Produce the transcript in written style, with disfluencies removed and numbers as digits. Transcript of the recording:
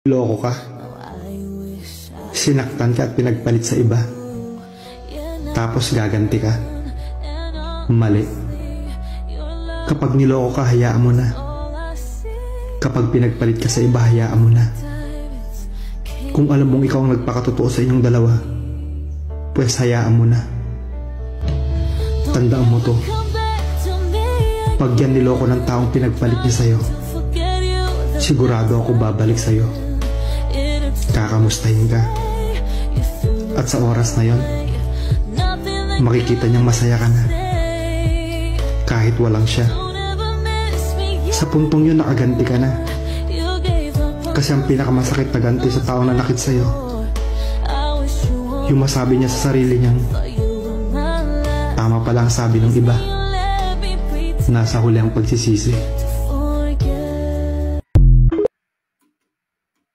Loko ka. Sinaktan ka at pinagpalit sa iba. Tapos gaganti ka. Mali. Kapag niloko ka, hayaan mo na. Kapag pinagpalit ka sa iba, hayaan mo na. Kung alam mong ikaw ang nagpakatotoo sa inyong dalawa, pues hayaan mo na. Tandaan mo to. Pag yan niloko ng taong pinagpalit niya sa'yo, sigurado ako babalik sa'yo. Kakamustahin ka. At sa oras na yon, makikita niyang masaya ka na. Kahit walang siya. Sa puntong yun, nakaganti ka na. Kasi ang pinakamasakit na ganti sa taong nanakit sa'yo, yung masabi niya sa sarili niyang, tama pala ang sabi ng iba. Nasa huli ang pagsisisi.